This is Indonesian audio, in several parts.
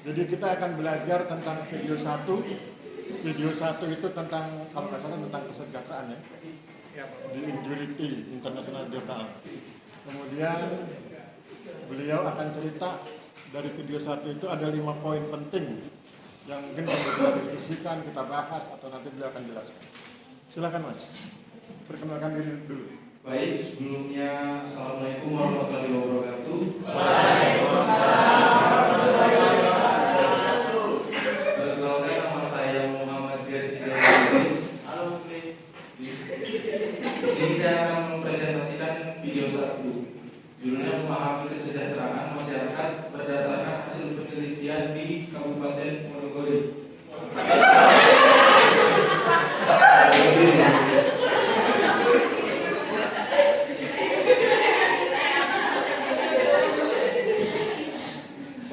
Jadi kita akan belajar tentang video satu. Video satu itu tentang, kalau nggak salah, tentang kesejahteraan ya, di Injurity International Journal. Kemudian beliau akan cerita dari video satu itu ada 5 poin penting yang mungkin kita diskusikan, kita bahas, atau nanti beliau akan jelaskan. Silakan Mas, perkenalkan diri dulu. Baik, sebelumnya Assalamualaikum warahmatullahi wabarakatuh. Waalaikumsalam warahmatullahi wabarakatuh. Perkenalkan, nama saya Muhammad Jadid Idris. Halo, Chris. Di sini saya akan mempresentasikan video 1. Judulnya memahami kesejahteraan masyarakat berdasarkan hasil penelitian di Kabupaten Monogoro.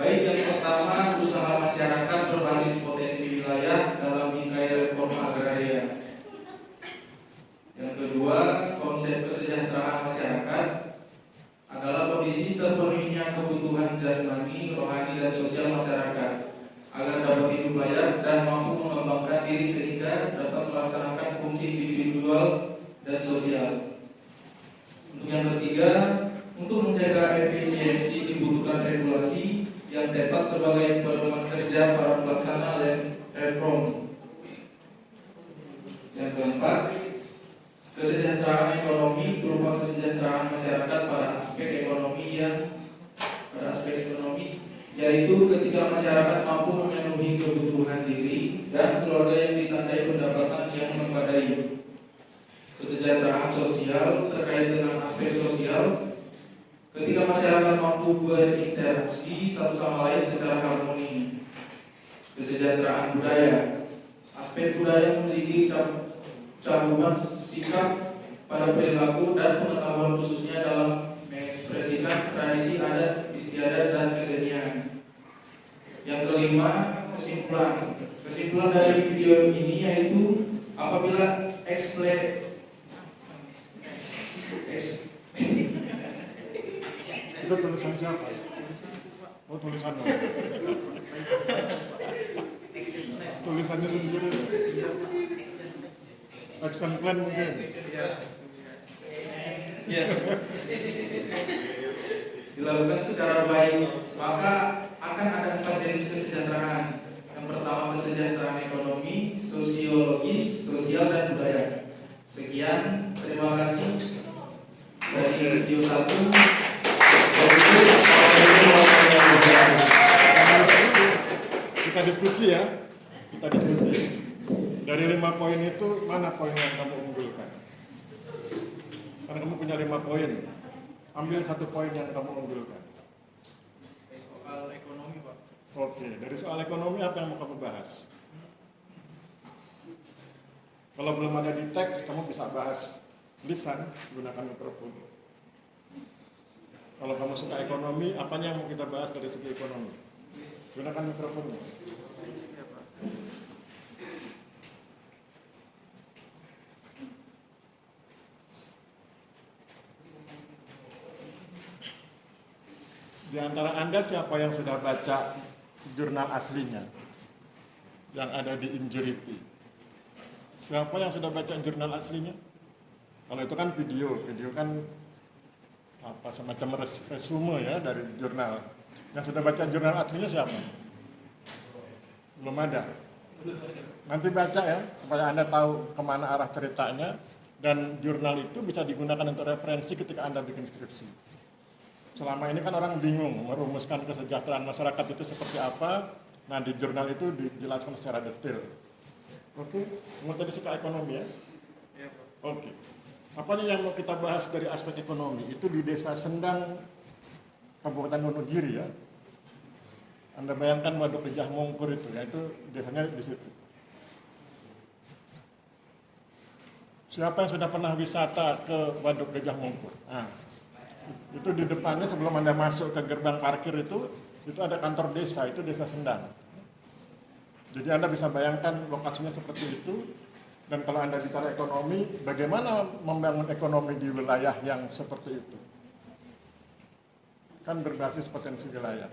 Baik, yang pertama, usaha masyarakat berbasis potensi wilayah dalam bingkai reforma agraria. Yang kedua, konsep kesejahteraan masyarakat adalah kondisi terpenuhinya kebutuhan jasmani, rohani, dan sosial masyarakat agar dapat hidup layak dan mampu mengembangkan diri sehingga dapat melaksanakan fungsi individual dan sosial. Untuk yang ketiga, untuk mencegah efisiensi dibutuhkan regulasi yang tepat sebagai pedoman kerja para pelaksana dan reform. Yang keempat, kesejahteraan ekonomi berupa kesejahteraan masyarakat pada aspek ekonomi yaitu ketika masyarakat mampu memenuhi kebutuhan diri dan keluarga yang ditandai pendapatan yang memadai. Kesejahteraan sosial terkait dengan aspek sosial ketika masyarakat mampu berinteraksi satu sama lain secara harmoni. Kesejahteraan budaya, aspek budaya memiliki cakupan sikap pada perilaku dan pengetahuan khususnya dalam mengekspresikan tradisi adat, istiadat, dan kesenian. Yang kelima, kesimpulan dari video ini yaitu apabila Itu tulisan siapa? Oh, tulisan lo. Tulisannya sendiri. Action plan mungkin. Ya. Dilakukan secara baik, maka akan ada 4 jenis kesejahteraan. Yang pertama, kesejahteraan ekonomi, sosiologis, sosial, dan budaya. Sekian, terima kasih dari video 1. Kita diskusi ya. Kita diskusi. Dari 5 poin itu, mana poin yang kamu unggulkan? Karena kamu punya 5 poin. Ambil 1 poin yang kamu unggulkan. Soal ekonomi, Pak. Oke, dari soal ekonomi apa yang mau kamu bahas? Kalau belum ada di teks, kamu bisa bahas lisan, gunakan mikrofon. Kalau kamu suka ekonomi, apanya yang mau kita bahas dari segi ekonomi? Gunakan mikrofonnya. Di antara Anda siapa yang sudah baca jurnal aslinya yang ada di Injurity? Siapa yang sudah baca jurnal aslinya? Kalau itu kan video kan apa semacam resume ya dari jurnal. Yang sudah baca jurnal aslinya siapa? Belum ada. Nanti baca ya supaya Anda tahu kemana arah ceritanya, dan jurnal itu bisa digunakan untuk referensi ketika Anda bikin skripsi. Selama ini kan orang bingung merumuskan kesejahteraan masyarakat itu seperti apa. Nah, di jurnal itu dijelaskan secara detail. Oke, kamu tadi suka ekonomi ya? Iya, Pak. Oke. Apa nih yang mau kita bahas dari aspek ekonomi? Itu di Desa Sendang, Kabupaten Wonogiri ya. Anda bayangkan Waduk Gejah Mungkur itu, ya itu desanya di situ. Siapa yang sudah pernah wisata ke Waduk Gejah Mungkur? Nah, itu di depannya sebelum Anda masuk ke gerbang parkir itu ada kantor desa, itu Desa Sendang. Jadi Anda bisa bayangkan lokasinya seperti itu. Dan kalau Anda bicara ekonomi, bagaimana membangun ekonomi di wilayah yang seperti itu? Kan berbasis potensi wilayah.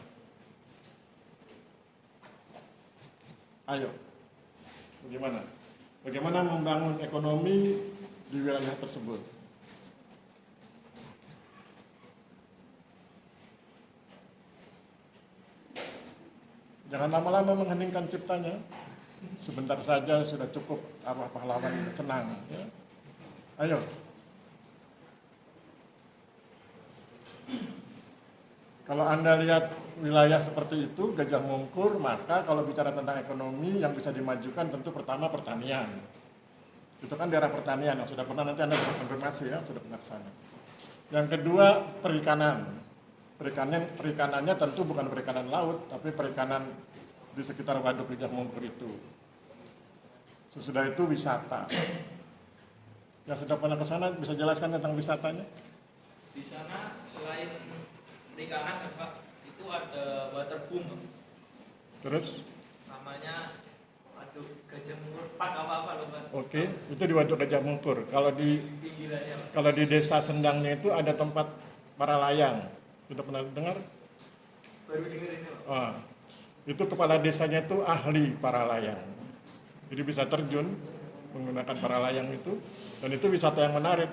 Ayo, bagaimana? Bagaimana membangun ekonomi di wilayah tersebut? Jangan lama-lama mengheningkan ciptanya. Sebentar saja sudah cukup arwah pahlawan itu senang. Ya. Ayo. Kalau Anda lihat wilayah seperti itu, Gajah Mungkur, maka kalau bicara tentang ekonomi yang bisa dimajukan tentu pertama pertanian. Itu kan daerah pertanian yang sudah pernah, nanti Anda bisa konfirmasi ya, sudah pernah ke sana. Yang kedua, perikanan. Perikanannya tentu bukan perikanan laut, tapi perikanan di sekitar Waduk Gajah Mungkur itu. Sesudah itu wisata. Yang sudah pernah ke sana bisa jelaskan tentang wisatanya? Di sana selain perikanan kan Pak, itu ada waterboom. Terus? Namanya Waduk Gajah Mungkur Park apa loh Pak. Oke, itu di Waduk Gajah Mungkur. Pinggirannya Pak. Kalau di desa Sendangnya itu ada tempat para layang. Sudah pernah dengar? Baru denger ini Pak. Ah, itu kepala desanya itu ahli para layang. Jadi bisa terjun menggunakan para layang itu. Dan itu wisata yang menarik.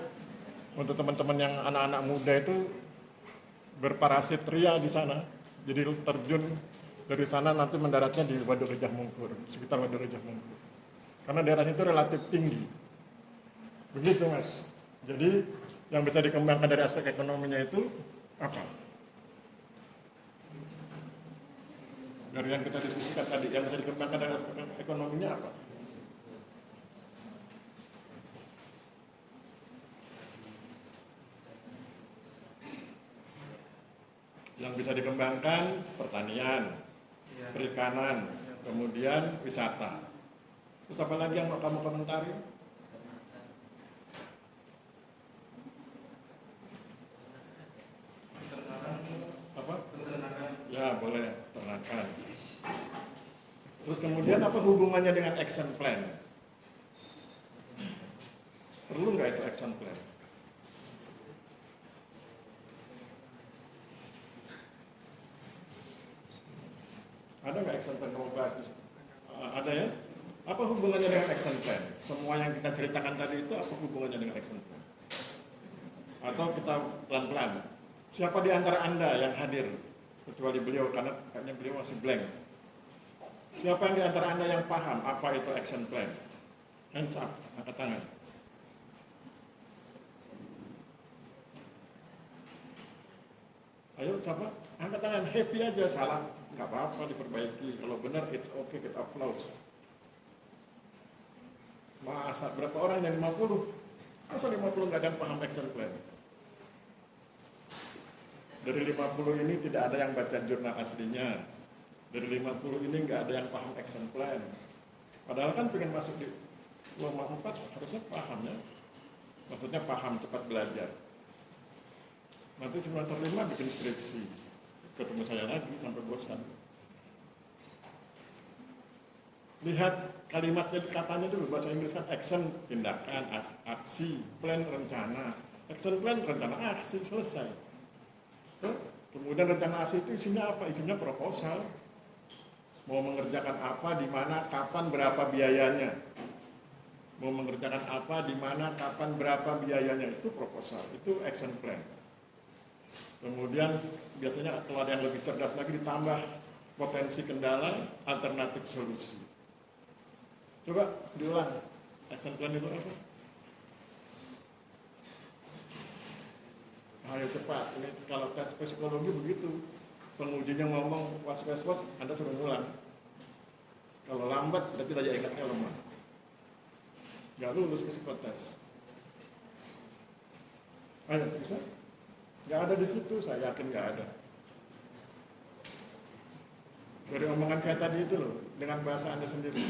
Untuk teman-teman yang anak-anak muda itu berparasit ria di sana. Jadi terjun dari sana nanti mendaratnya di Waduk Gajah Mungkur, sekitar Waduk Gajah Mungkur. Karena daerahnya itu relatif tinggi. Begitu Mas. Jadi yang bisa dikembangkan dari aspek ekonominya itu apa? Dari yang kita diskusikan tadi, yang bisa dikembangkan dari aspek ekonominya apa? Yang bisa dikembangkan pertanian, perikanan, kemudian wisata. Terus apa lagi yang mau kamu komentari? Apa? Ya boleh, ternakan. Terus kemudian apa hubungannya dengan action plan? Perlu nggak itu action plan? Ada nggak action plan kamu bahas? Ada ya? Apa hubungannya dengan action plan? Semua yang kita ceritakan tadi itu apa hubungannya dengan action plan? Atau kita pelan-pelan? Siapa di antara Anda yang hadir? Kecuali beliau, karena kayaknya beliau masih blank. Siapa yang di antara Anda yang paham apa itu action plan? Hands up, angkat tangan. Ayo, siapa? Angkat tangan, happy aja, salah. Nggak apa-apa, diperbaiki. Kalau benar, it's okay, kita applause. Masa berapa orang yang 50? Masa 50 nggak ada yang paham action plan? Dari 50 ini tidak ada yang baca jurnal aslinya. Dari 50 ini nggak ada yang paham action plan. Padahal kan pengen masuk di lomba 4 harusnya paham ya. Maksudnya paham, cepat belajar. Nanti semester 5 bikin skripsi. Ketemu saya lagi sampai bosan. Lihat kalimatnya, katanya dulu bahasa Inggris kan action, tindakan, aksi, plan, rencana. Action plan, rencana, aksi, selesai. Kemudian rencana aksi itu isinya apa? Isinya proposal. Mau mengerjakan apa, di mana, kapan, berapa biayanya. Mau mengerjakan apa, di mana, kapan, berapa biayanya. Itu proposal, itu action plan. Kemudian biasanya kalau ada yang lebih cerdas lagi ditambah potensi kendala, alternatif solusi. Coba diulang, action plan itu apa? Ayo cepat, ini kalau tes psikologi begitu. Pengujinya ngomong was, Anda suruh ngulang. Kalau lambat berarti daya ingatnya lemah. Gak lulus ke psikotes. Ayo, bisa? Gak ada di situ, saya yakin gak ada. Dari omongan saya tadi itu loh, dengan bahasa Anda sendiri.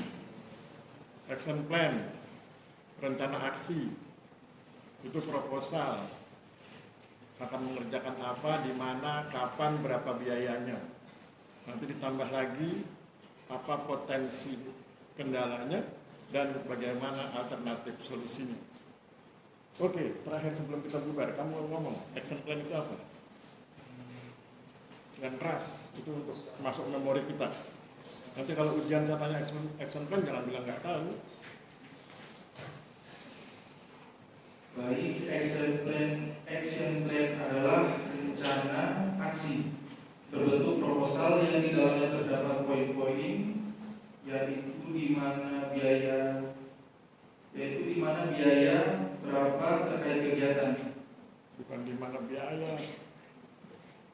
Action plan, rencana aksi, itu proposal. Akan mengerjakan apa, di mana, kapan, berapa biayanya. Nanti ditambah lagi apa potensi kendalanya dan bagaimana alternatif solusinya. Oke, terakhir sebelum kita bubar, kamu ngomong, action plan itu apa? Yang keras, itu untuk masuk memori kita. Nanti kalau ujian saya tanya action plan jangan bilang nggak tahu. Baik, action plan adalah rencana aksi berbentuk proposal yang di dalamnya terdapat poin-poin, yaitu di mana biaya berapa terkait kegiatan. Bukan di mana biaya,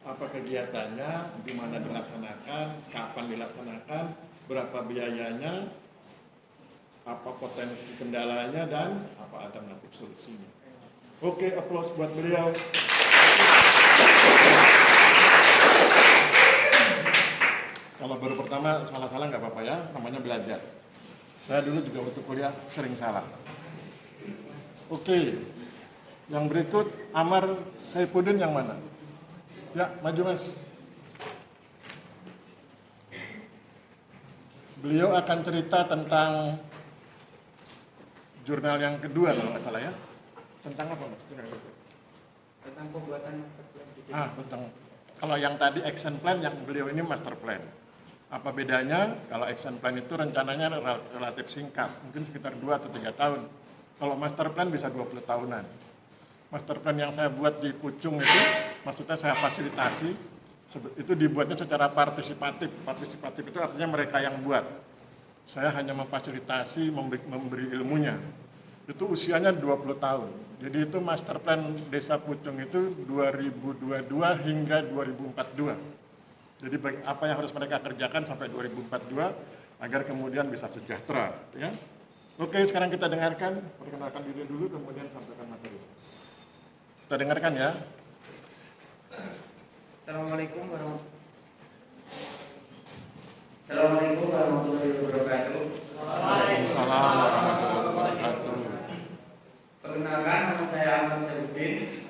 apa kegiatannya, di mana dilaksanakan, kapan dilaksanakan, berapa biayanya, apa potensi kendalanya, dan apa alternatif solusinya. Oke, aplaus buat beliau. Kalau baru pertama salah-salah nggak apa-apa ya, namanya belajar. Saya dulu juga waktu kuliah sering salah. Oke, yang berikut Amar Saifuddin yang mana? Ya, maju Mas. Beliau akan cerita tentang jurnal yang kedua kalau nggak salah ya. Tentang apa Mas? Tentang pembuatan master plan gitu. Tentang kalau yang tadi action plan, yang beliau ini master plan. Apa bedanya? Kalau action plan itu rencananya relatif singkat, mungkin sekitar 2 atau 3 tahun. Kalau master plan bisa 20 tahunan. Master plan yang saya buat di Pucung itu, maksudnya saya fasilitasi, itu dibuatnya secara partisipatif. Partisipatif itu artinya mereka yang buat. Saya hanya memfasilitasi, memberi ilmunya. Itu usianya 20 tahun. Jadi itu master plan Desa Pucung itu 2022 hingga 2042. Jadi apa yang harus mereka kerjakan sampai 2042 agar kemudian bisa sejahtera, ya. Oke, sekarang kita dengarkan, perkenalkan diri dulu, kemudian sampaikan materi. Kita dengarkan ya. Assalamualaikum warahmatullahi wabarakatuh. Waalaikumsalam warahmatullahi wabarakatuh. Perkenalkan, nama saya Ahmad Saifuddin.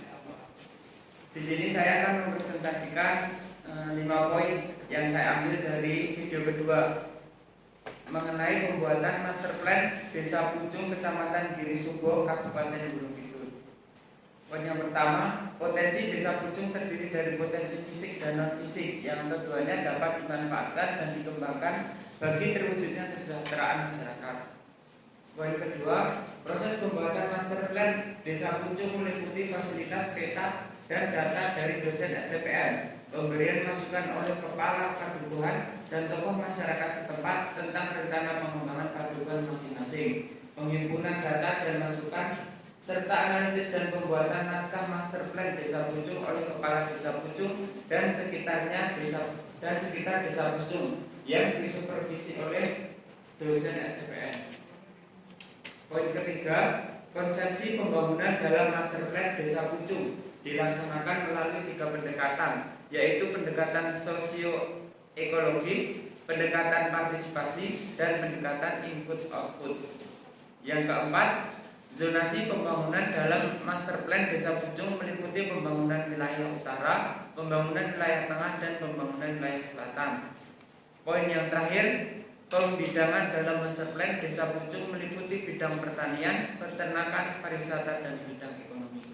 Di sini saya akan mempresentasikan 5 poin yang saya ambil dari video kedua mengenai pembuatan master plan Desa Pucung, Kecamatan Giri Subo, Kabupaten Gunung Kidul. Poin yang pertama, potensi Desa Pucung terdiri dari potensi fisik dan non fisik yang keduanya dapat dimanfaatkan dan dikembangkan bagi terwujudnya kesejahteraan masyarakat. Poin kedua, proses pembuatan master plan Desa Pucung meliputi fasilitas peta dan data dari dosen STPN, pemberian masukan oleh kepala padukuhan dan tokoh masyarakat setempat tentang rencana pengembangan padukuhan masing-masing, penghimpunan data dan masukan, serta analisis dan pembuatan naskah master plan Desa Pucung oleh kepala Desa Pucung dan sekitar Desa Pucung yang disupervisi oleh dosen STPN. Poin ketiga, konsepsi pembangunan dalam master plan Desa Pucung dilaksanakan melalui 3 pendekatan, yaitu pendekatan sosio-ekologis, pendekatan partisipasi, dan pendekatan input-output. Yang keempat, zonasi pembangunan dalam master plan Desa Pucung meliputi pembangunan wilayah utara, pembangunan wilayah tengah, dan pembangunan wilayah selatan. Poin yang terakhir, pembidangan dalam master plan Desa Pucung meliputi bidang pertanian, peternakan, pariwisata, dan bidang ekonomi.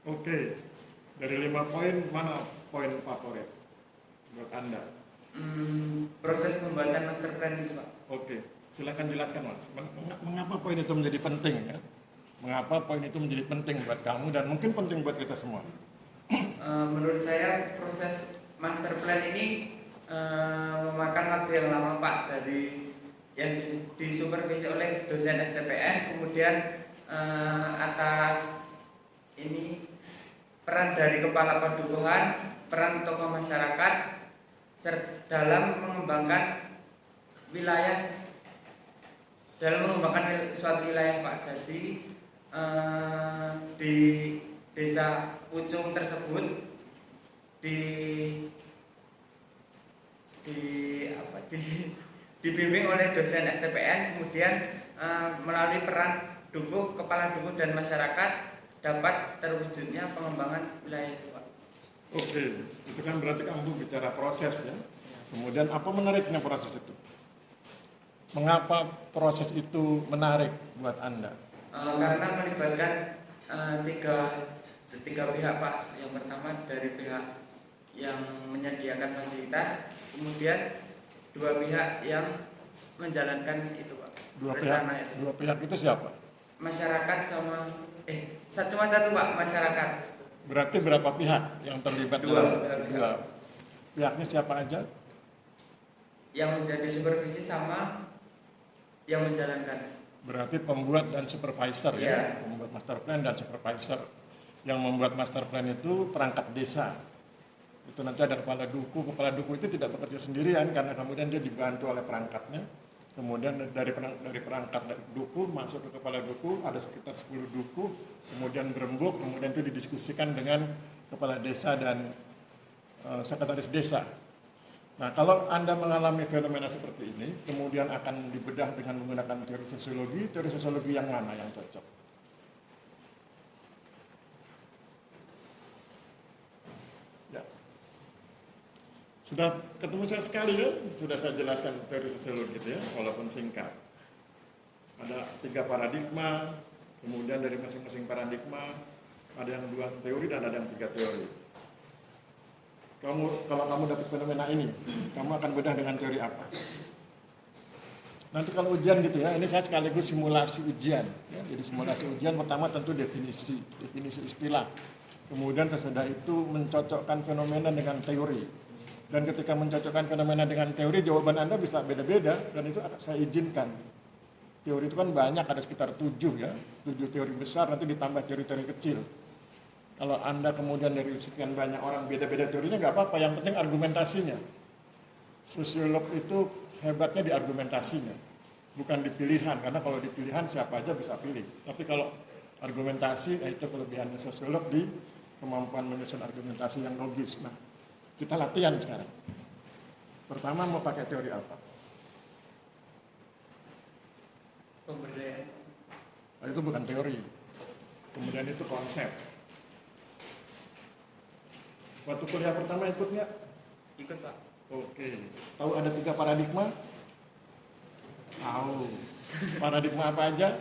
Oke, dari 5 poin, mana poin favorit buat Anda? Proses pembuatan master plan itu, Pak. Oke, silakan jelaskan Mas. Mengapa poin itu menjadi penting ya? Mengapa poin itu menjadi penting buat kamu dan mungkin penting buat kita semua? Menurut saya proses master plan ini memakan waktu yang lama, Pak, dari yang disupervisi oleh dosen STPN, kemudian atas ini peran dari kepala padukuhan, peran tokoh masyarakat dalam mengembangkan suatu wilayah, Pak. Jadi di Desa Pucung tersebut dibimbing oleh dosen STPN, kemudian melalui peran kepala dukuh dan masyarakat dapat terwujudnya pengembangan wilayah itu, Pak. Oke, itu kan berarti kamu bicara proses ya. Kemudian apa menariknya proses itu? Mengapa proses itu menarik buat Anda? Karena melibatkan tiga pihak, Pak. Yang pertama dari pihak yang menyediakan fasilitas, kemudian dua pihak yang menjalankan itu Pak. Dua Rencana pihak, itu. dua pihak itu siapa? Masyarakat sama cuma satu Pak, masyarakat. Berarti berapa pihak yang terlibat Dua dalam dua pihaknya siapa aja? Yang menjadi supervisi sama yang menjalankan. Berarti pembuat dan supervisor ya, Iya. pembuat master plan dan supervisor. Yang membuat master plan itu perangkat desa. Itu nanti ada kepala duku itu tidak bekerja sendirian karena kemudian dia dibantu oleh perangkatnya. Kemudian dari perangkat duku masuk ke kepala duku, ada sekitar 10 duku, kemudian berembuk, kemudian itu didiskusikan dengan kepala desa dan sekretaris desa. Nah, kalau Anda mengalami fenomena seperti ini, kemudian akan dibedah dengan menggunakan teori sosiologi yang mana yang cocok? Ya. Sudah ketemu saya sekali ya, sudah saya jelaskan teori sosiologi itu ya, walaupun singkat. Ada 3 paradigma, kemudian dari masing-masing paradigma ada yang 2 teori dan ada yang 3 teori. Kalau kamu dapat fenomena ini, kamu akan bedah dengan teori apa? Nanti kalau ujian gitu ya, ini saya sekaligus simulasi ujian. Ya. Jadi simulasi ujian pertama tentu definisi istilah. Kemudian sesudah itu mencocokkan fenomena dengan teori. Dan ketika mencocokkan fenomena dengan teori, jawaban Anda bisa beda-beda dan itu akan saya izinkan. Teori itu kan banyak, ada sekitar 7 ya, 7 teori besar, nanti ditambah teori-teori kecil. Kalau Anda kemudian dari sekian banyak orang beda-beda teorinya nggak apa-apa, yang penting argumentasinya. Sosiolog itu hebatnya di argumentasinya, bukan di pilihan, karena kalau di pilihan siapa aja bisa pilih. Tapi kalau argumentasi, itu kelebihannya sosiolog di kemampuan menyusun argumentasi yang logis. Nah, kita latihan sekarang. Pertama mau pakai teori apa? Pemberdayaan. Nah, itu bukan teori. Kemudian itu konsep. Waktu kuliah pertama ikut nggak? Ikut Pak. Oke. Tahu ada 3 paradigma? Tahu. Paradigma apa aja?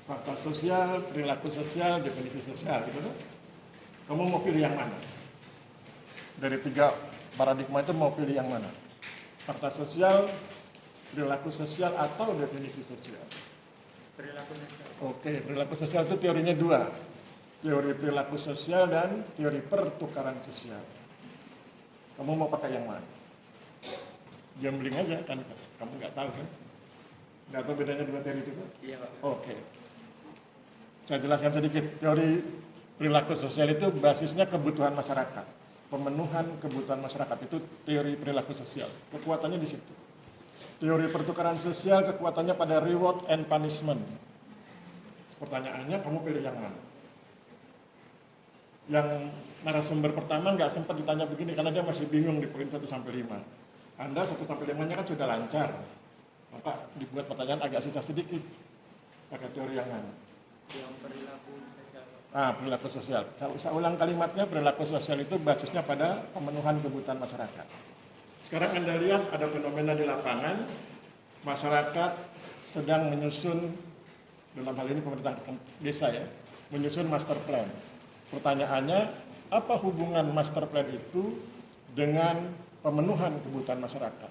Fakta sosial, perilaku sosial, definisi sosial, gitu kan? Kamu mau pilih yang mana? Dari 3 paradigma itu mau pilih yang mana? Fakta sosial, perilaku sosial, atau definisi sosial? Perilaku sosial. Oke, perilaku sosial itu teorinya 2. Teori perilaku sosial dan teori pertukaran sosial. Kamu mau pakai yang mana? Gambling aja kan, kamu nggak tahu kan? Nggak tahu bedanya 2 teori itu? Iya Pak. Oke. Saya jelaskan sedikit. Teori perilaku sosial itu basisnya kebutuhan masyarakat. Pemenuhan kebutuhan masyarakat itu teori perilaku sosial. Kekuatannya di situ. Teori pertukaran sosial kekuatannya pada reward and punishment. Pertanyaannya, kamu pilih yang mana? Yang narasumber pertama nggak sempat ditanya begini karena dia masih bingung di poin 1-5. Anda 1-5-nya kan sudah lancar, maka dibuat pertanyaan agak susah sedikit. Pakai teori yang mana? Yang perilaku sosial. Perilaku sosial. Saya ulang kalimatnya, perilaku sosial itu basisnya pada pemenuhan kebutuhan masyarakat. Sekarang Anda lihat ada fenomena di lapangan, masyarakat sedang menyusun, dalam hal ini pemerintah desa ya, menyusun master plan. Pertanyaannya, apa hubungan master plan itu dengan pemenuhan kebutuhan masyarakat?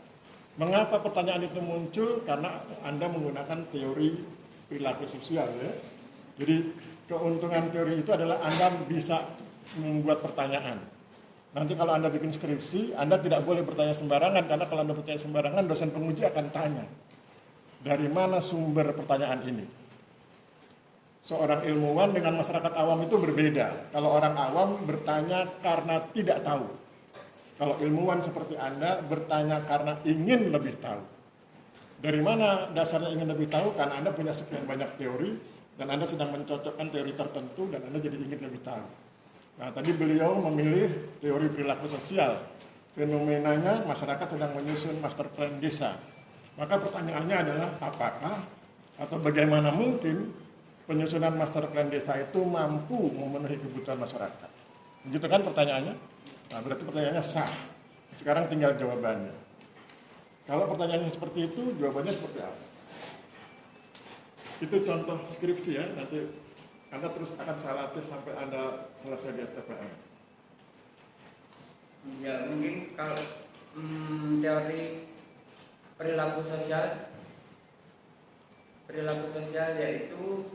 Mengapa pertanyaan itu muncul? Karena Anda menggunakan teori perilaku sosial ya. Jadi keuntungan teori itu adalah Anda bisa membuat pertanyaan. Nanti kalau Anda bikin skripsi, Anda tidak boleh bertanya sembarangan, karena kalau Anda bertanya sembarangan, dosen penguji akan tanya, dari mana sumber pertanyaan ini? Seorang ilmuwan dengan masyarakat awam itu berbeda. Kalau orang awam bertanya karena tidak tahu. Kalau ilmuwan seperti Anda bertanya karena ingin lebih tahu. Dari mana dasarnya ingin lebih tahu? Karena Anda punya sekian banyak teori, dan Anda sedang mencocokkan teori tertentu, dan Anda jadi ingin lebih tahu. Nah, tadi beliau memilih teori perilaku sosial. Fenomenanya masyarakat sedang menyusun master plan desa. Maka pertanyaannya adalah apakah atau bagaimana mungkin penyusunan master plan desa itu mampu memenuhi kebutuhan masyarakat? Begitu kan pertanyaannya? Nah, berarti pertanyaannya sah. Sekarang tinggal jawabannya. Kalau pertanyaannya seperti itu, jawabannya seperti apa? Itu contoh skripsi ya, nanti Anda terus akan saya latih sampai Anda selesai di STPM. Ya mungkin kalau teori perilaku sosial. Perilaku sosial yaitu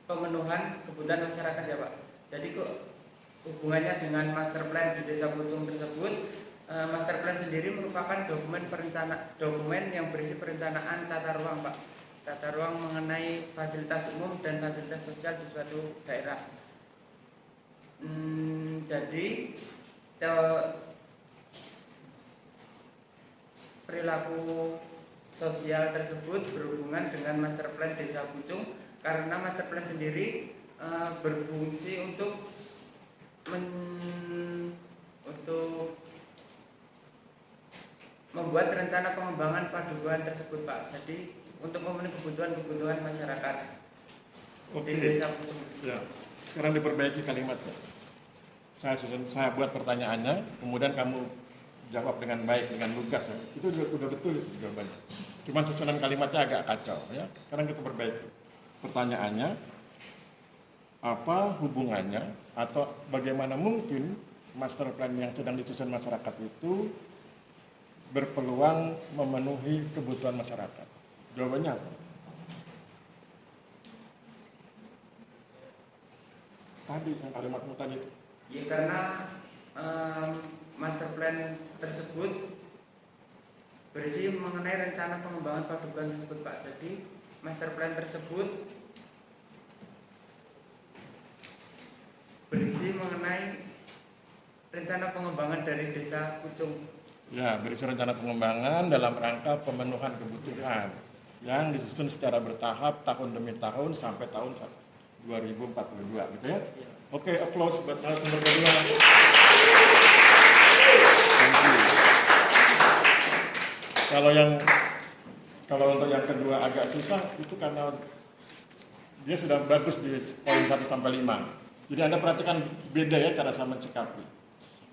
pemenuhan kebutuhan masyarakat ya Pak. Jadi kok hubungannya dengan master plan di Desa Pucung tersebut, master plan sendiri merupakan dokumen yang berisi perencanaan tata ruang Pak. Tata ruang mengenai fasilitas umum dan fasilitas sosial di suatu daerah. Jadi perilaku sosial tersebut berhubungan dengan master plan Desa Pucung karena master plan sendiri berfungsi untuk membuat rencana pengembangan paduan tersebut Pak. Jadi untuk memenuhi kebutuhan masyarakat di Desa Pucung. Ya. Sekarang diperbaiki kalimatnya. Saya buat pertanyaannya, kemudian kamu jawab dengan baik, dengan lugas ya. Itu udah betul itu jawabannya. Cuman susunan kalimatnya agak kacau ya. Sekarang kita perbaiki. Pertanyaannya, apa hubungannya atau bagaimana mungkin master plan yang sedang disusun masyarakat itu berpeluang memenuhi kebutuhan masyarakat? Jawabannya apa? Tadi yang kalimatmu tadi. Ya karena master plan tersebut berisi mengenai rencana pengembangan paduan tersebut Pak. Jadi master plan tersebut berisi mengenai rencana pengembangan dari Desa Pucung. Ya, berisi rencana pengembangan dalam rangka pemenuhan kebutuhan yang disusun secara bertahap tahun demi tahun sampai tahun 2042 gitu ya. Oke, applause buat narasumber kedua. Thank you. Kalau untuk yang kedua agak susah itu karena dia sudah bagus di poin 1 sampai 5. Jadi Anda perhatikan beda ya cara saya mencikapi.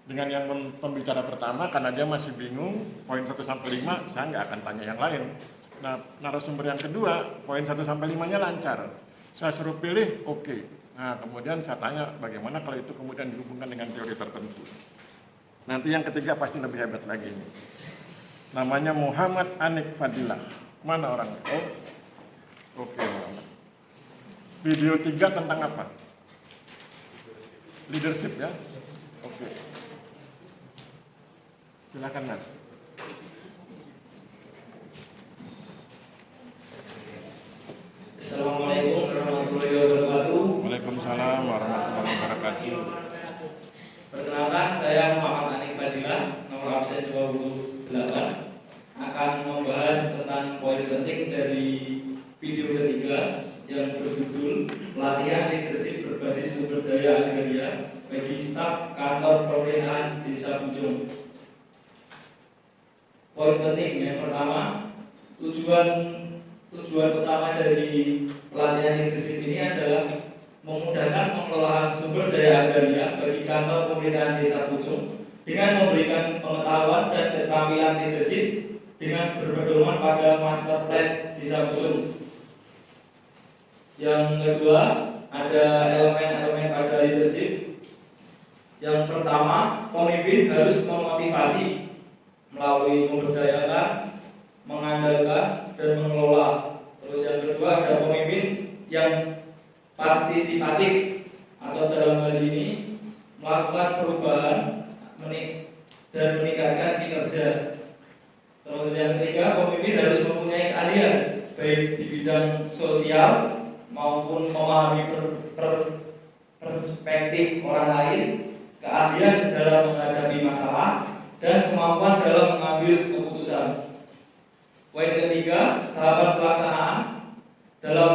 Dengan yang pembicara pertama karena dia masih bingung poin 1 sampai 5, saya nggak akan tanya yang lain. Nah, narasumber yang kedua poin 1 sampai 5-nya lancar. Saya suruh pilih, oke. Nah, kemudian saya tanya bagaimana kalau itu kemudian dihubungkan dengan teori tertentu. Nanti yang ketiga pasti lebih hebat lagi ini. Namanya Muhammad Anik Fadilah. Mana orangnya? Oh, oke Muhammad. Video 3 tentang apa? Leadership ya? Oke. Silakan Mas. Assalamualaikum warahmatullahi wabarakatuh. Waalaikumsalam warahmatullahi wabarakatuh. Perkenalkan, saya Muhammad Anik Fadilah, nomor absen 28, akan membahas tentang poin penting dari video ketiga yang berjudul Pelatihan Leadership Berbasis Sumber Daya Agraria bagi staf kantor pemerintahan Desa Pucung. Poin penting yang pertama, tujuan utama dari pelatihan leadership ini adalah memudahkan pengelolaan sumber daya agraria bagi kantor pemerintahan Desa Pucung dengan memberikan pengetahuan dan keterampilan leadership dengan berpedoman pada master plan Desa Pucung. Yang kedua, ada elemen-elemen pada leadership. Yang pertama, pemimpin harus memotivasi melalui memberdayakan, mengandalkan, dan mengelola. Terus yang kedua ada pemimpin yang partisipatif atau dalam hal ini melakukan perubahan dan meningkatkan kinerja. Terus yang ketiga, pemimpin harus mempunyai keahlian baik di bidang sosial maupun memahami perspektif orang lain, keahlian dalam menghadapi masalah, dan kemampuan dalam mengambil keputusan. Poin ketiga, tahapan pelaksanaan. Dalam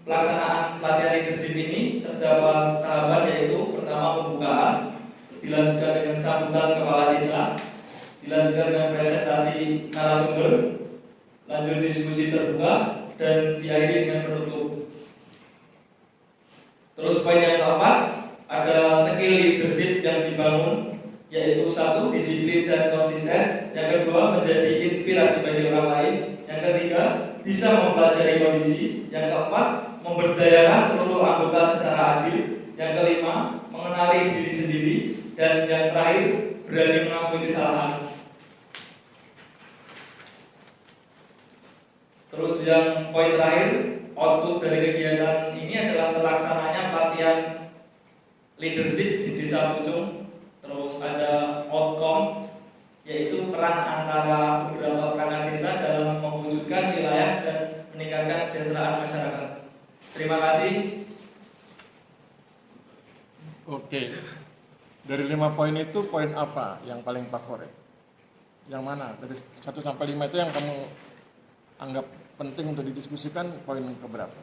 pelaksanaan pelatihan leadership ini terdapat tahapan yaitu pertama pembukaan, dilanjutkan dengan sambutan kepala desa, dilanjutkan dengan presentasi narasumber, lanjut diskusi terbuka, dan diakhiri dengan penutup. Terus poin yang keempat, ada skill leadership yang dibangun, yaitu satu, disiplin dan konsisten. Yang kedua, menjadi inspirasi bagi orang lain. Yang ketiga, bisa mempelajari kondisi. Yang keempat, memberdayakan seluruh anggota secara adil. Yang kelima, mengenali diri sendiri. Dan yang terakhir, berani mengakui kesalahan. Terus yang poin terakhir, output dari kegiatan ini adalah terlaksananya pelatihan leadership di Desa Pucung. Terus ada outcome, yaitu peran antara beberapa perangkat desa dalam mewujudkan wilayah dan meningkatkan kesejahteraan masyarakat. Terima kasih. Oke. Dari 5 poin itu, poin apa yang paling favorit? Yang mana? Dari 1 sampai 5 itu yang kamu anggap penting untuk didiskusikan, poin keberapa?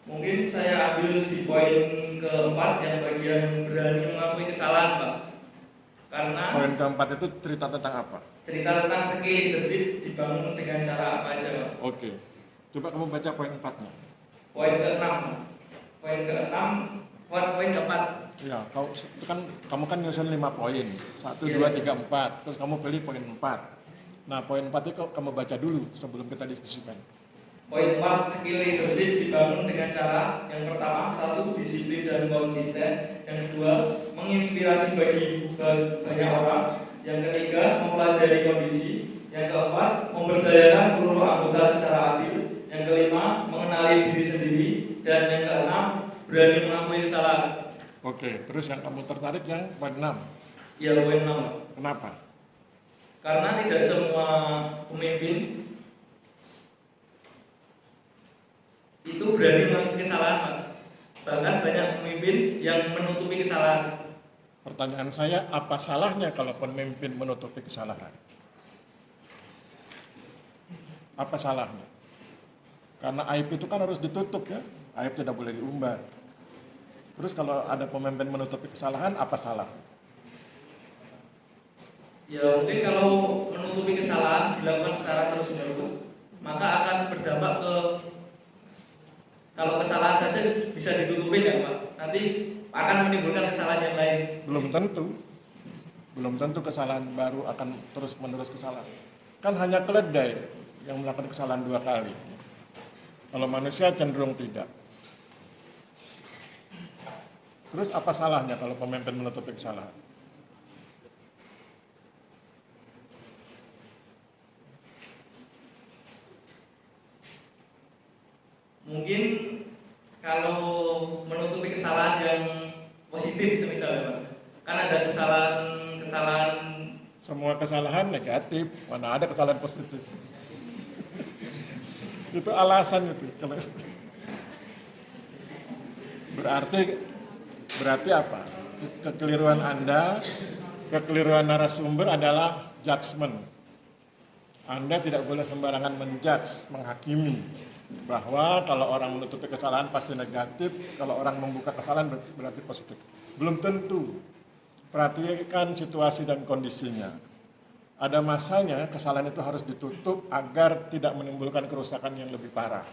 Mungkin saya ambil di poin keempat yang bagian berani mengakui kesalahan, Pak. Karena Poin keempat itu cerita tentang apa? cerita tentang skill leadership dibangun dengan cara apa aja, Pak. Oke. Coba kamu baca poin 4-nya. Poin ke-6. Poin ke-6, poin keempat. Ya, kamu kan nyusun 5 poin. 1, Iya. 2, 3, 4. Terus kamu pilih poin 4. Nah, poin 4 itu kamu baca dulu sebelum kita diskusikan. Poin 4, skill leadership dibangun dengan cara yang pertama, 1, disiplin dan konsisten. Yang kedua, menginspirasi bagi banyak orang. Yang ketiga, mempelajari kondisi. Yang keempat, memberdayakan seluruh anggota secara adil. Yang kelima, mengenali diri sendiri. Dan yang keenam, berani mengakui kesalahan. Oke, terus yang kamu tertarik yang poin 6. Ya, poin 6. Kenapa? Karena tidak semua pemimpin itu berani mengakui kesalahan, Pak. Bahkan banyak pemimpin yang menutupi kesalahan. Pertanyaan saya, apa salahnya kalau pemimpin menutupi kesalahan? Apa salahnya? Karena aib itu kan harus ditutup ya. Aib tidak boleh diumbar. Terus kalau ada pemimpin menutupi kesalahan, apa salah? Ya mungkin kalau menutupi kesalahan dilakukan secara terus-menerus, maka akan berdampak ke, kalau kesalahan saja bisa ditutupin ya Pak, nanti akan menimbulkan kesalahan yang lain. Belum tentu. Belum tentu kesalahan baru akan terus-menerus kesalahan. Kan hanya keledai yang melakukan kesalahan 2 kali. Kalau manusia cenderung tidak. Terus apa salahnya kalau pemimpin menutupi kesalahan? Mungkin kalau menutupi kesalahan yang positif misalnya Pak, kan ada kesalahan. Semua kesalahan negatif, mana ada kesalahan positif. Itu alasan itu. Berarti apa? Kekeliruan Anda, kekeliruan narasumber adalah judgement. Anda tidak boleh sembarangan menjudge, menghakimi bahwa kalau orang menutupi kesalahan pasti negatif, kalau orang membuka kesalahan berarti positif. Belum tentu. Perhatikan situasi dan kondisinya. Ada masanya kesalahan itu harus ditutup agar tidak menimbulkan kerusakan yang lebih parah.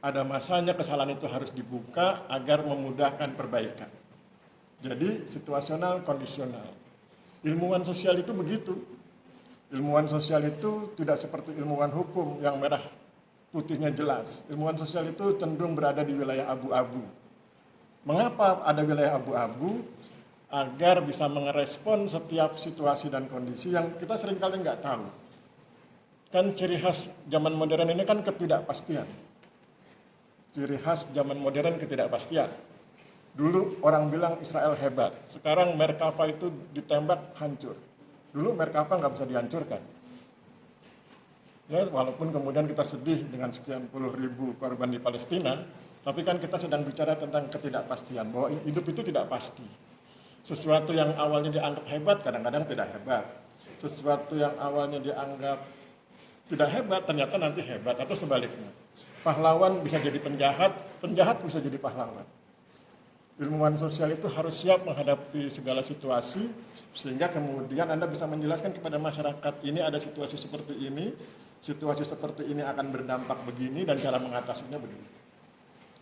Ada masanya kesalahan itu harus dibuka agar memudahkan perbaikan. Jadi situasional, kondisional. Ilmuwan sosial itu begitu. Ilmuwan sosial itu tidak seperti ilmuwan hukum yang merah putihnya jelas. Ilmuwan sosial itu cenderung berada di wilayah abu-abu. Mengapa ada wilayah abu-abu? Agar bisa merespon setiap situasi dan kondisi yang kita seringkali nggak tahu. Kan ciri khas zaman modern ini kan ketidakpastian. Ciri khas zaman modern ketidakpastian. Dulu orang bilang Israel hebat, sekarang Merkava itu ditembak hancur. Dulu Merkava nggak bisa dihancurkan. Ya, walaupun kemudian kita sedih dengan sekian puluh ribu korban di Palestina, tapi kan kita sedang bicara tentang ketidakpastian, bahwa hidup itu tidak pasti. Sesuatu yang awalnya dianggap hebat, kadang-kadang tidak hebat. Sesuatu yang awalnya dianggap tidak hebat, ternyata nanti hebat, atau sebaliknya. Pahlawan bisa jadi penjahat, penjahat bisa jadi pahlawan. Ilmuwan sosial itu harus siap menghadapi segala situasi, sehingga kemudian Anda bisa menjelaskan kepada masyarakat, ini ada situasi seperti ini, situasi seperti ini akan berdampak begini, dan cara mengatasinya begini.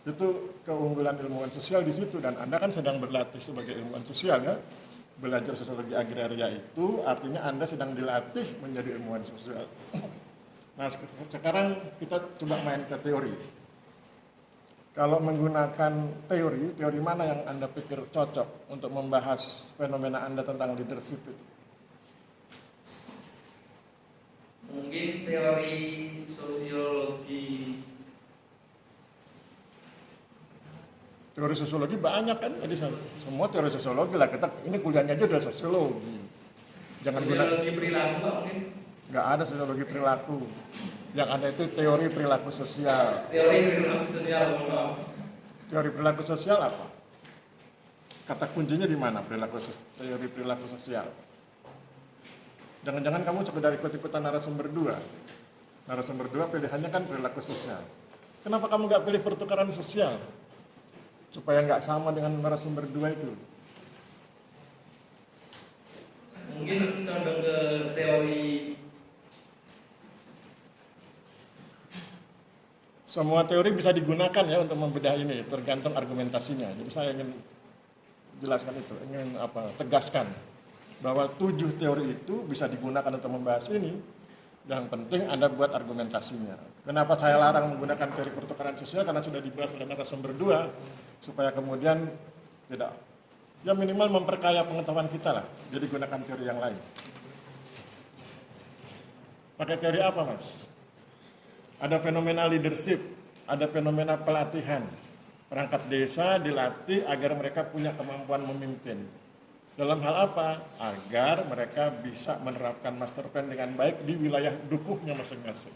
Itu keunggulan ilmuwan sosial di situ, dan Anda kan sedang berlatih sebagai ilmuwan sosial ya. Belajar sosiologi agraria itu artinya Anda sedang dilatih menjadi ilmuwan sosial. Nah, sekarang kita coba main ke teori. Kalau menggunakan teori mana yang Anda pikir cocok untuk membahas fenomena Anda tentang leadership itu? Mungkin teori sosiologi. Teori sosiologi banyak kan? Jadi semua teori sosiologi lah. Kita ini kuliahnya aja udah sosiologi. Jangan Sosiologi perilaku Pak, mungkin. nggak ada sosiologi perilaku. Yang ada itu teori perilaku sosial. Teori perilaku sosial, mohon maaf. Teori perilaku sosial apa? Kata kuncinya di mana teori perilaku sosial? Jangan-jangan kamu sekedar ikut-ikutan narasumber 2. Narasumber 2 pilihannya kan perilaku sosial. Kenapa kamu nggak pilih pertukaran sosial? Supaya nggak sama dengan narasumber 2 itu. Mungkin condong ke teori. Semua teori bisa digunakan ya untuk membedah ini, tergantung argumentasinya. Jadi saya ingin jelaskan itu, ingin tegaskan bahwa 7 teori itu bisa digunakan untuk membahas ini. Yang penting Anda buat argumentasinya. Kenapa saya larang menggunakan teori pertukaran sosial? Karena sudah dibahas oleh narasumber 2, supaya kemudian tidak, ya minimal memperkaya pengetahuan kita lah. Jadi gunakan teori yang lain. Pakai teori apa, Mas? Ada fenomena leadership, ada fenomena pelatihan. Perangkat desa dilatih agar mereka punya kemampuan memimpin. Dalam hal apa? Agar mereka bisa menerapkan master plan dengan baik di wilayah dukuhnya masing-masing.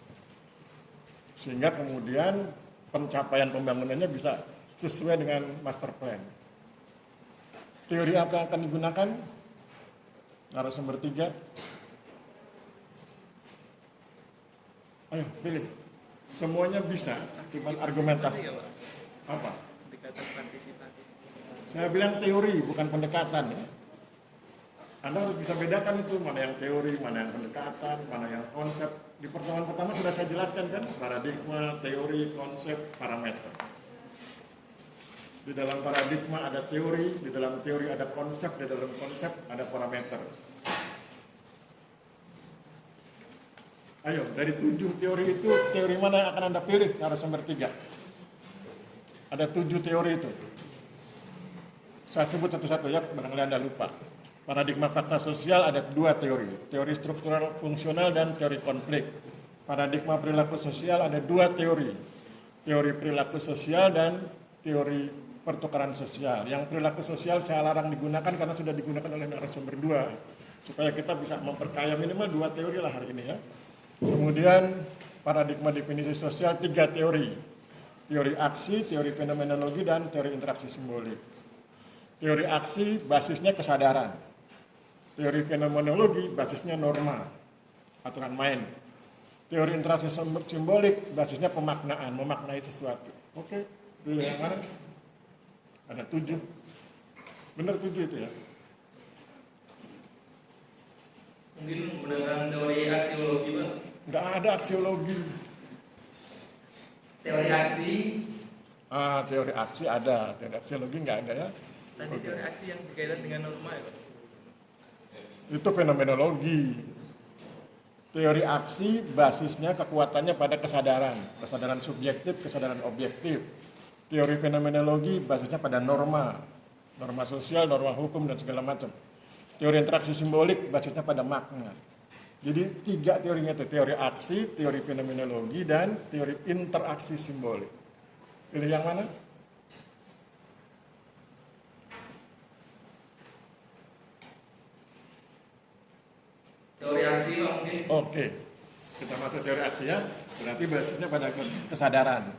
Sehingga kemudian pencapaian pembangunannya bisa sesuai dengan master plan. Teori apa yang akan digunakan? Narasumber 3. Ayo, pilih. Semuanya bisa, cuma argumentasi. Apa? Pendekatan partisipatif. Saya bilang teori, bukan pendekatan ya. Anda harus bisa bedakan itu, mana yang teori, mana yang pendekatan, mana yang konsep. Di pertemuan pertama sudah saya jelaskan kan, paradigma, teori, konsep, parameter. Di dalam paradigma ada teori, di dalam teori ada konsep, di dalam konsep ada parameter. Ayo, dari 7 teori itu, teori mana yang akan Anda pilih narasumber 3? Ada 7 teori itu. Saya sebut satu-satu ya, barangkali Anda lupa. Paradigma fakta sosial ada 2 teori. Teori struktural fungsional dan teori konflik. Paradigma perilaku sosial ada 2 teori. Teori perilaku sosial dan teori pertukaran sosial. Yang perilaku sosial saya larang digunakan karena sudah digunakan oleh narasumber 2. Supaya kita bisa memperkaya minimal 2 teori lah hari ini ya. Kemudian paradigma definisi sosial 3 teori. Teori aksi, teori fenomenologi, dan teori interaksi simbolik. Teori aksi basisnya kesadaran. Teori fenomenologi basisnya norma, aturan main. Teori interaksi simbolik basisnya pemaknaan, memaknai sesuatu. Oke, pilih yang mana? Ada 7. Benar 7 itu ya? Mungkin menggunakan teori aksiologi, Pak. Nggak ada aksiologi. Teori aksi. Teori aksi ada, teori aksiologi nggak ada ya? Tadi teori aksi yang berkaitan dengan norma ya Pak? Itu fenomenologi. Teori aksi basisnya kekuatannya pada kesadaran. Kesadaran subjektif, kesadaran objektif. Teori fenomenologi basisnya pada norma. Norma sosial, norma hukum, dan segala macam. Teori interaksi simbolik basisnya pada makna. Jadi 3 teorinya itu, teori aksi, teori fenomenologi, dan teori interaksi simbolik. Pilih yang mana? Teori aksi, Pak, mungkin. Oke, kita masuk teori aksi ya. Berarti basisnya pada kesadaran.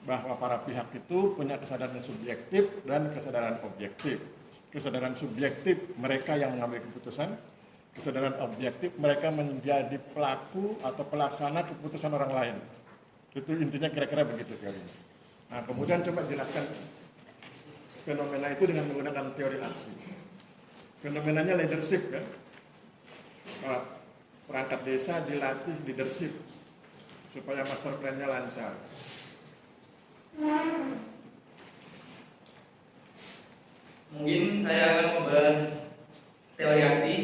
Bahwa para pihak itu punya kesadaran subjektif dan kesadaran objektif. Kesadaran subjektif mereka yang mengambil keputusan. Kesadaran objektif mereka menjadi pelaku atau pelaksana keputusan orang lain. Itu intinya kira-kira begitu teorinya. Nah, kemudian coba jelaskan fenomena itu dengan menggunakan teori aksi. Fenomenanya leadership kan. Perangkat desa dilatih leadership supaya master plan-nya lancar. Mungkin saya akan membahas teori aksi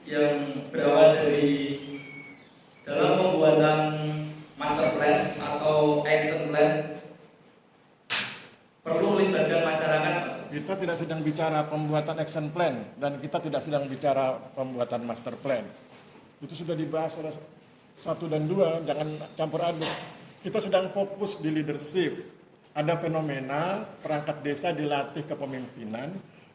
yang berawal dari dalam pembuatan plan atau action plan perlu melibatkan masyarakat. Kita tidak sedang bicara pembuatan action plan dan kita tidak sedang bicara pembuatan master plan. Itu sudah dibahas oleh 1 dan 2, jangan campur aduk. Kita sedang fokus di leadership. Ada fenomena perangkat desa dilatih kepemimpinan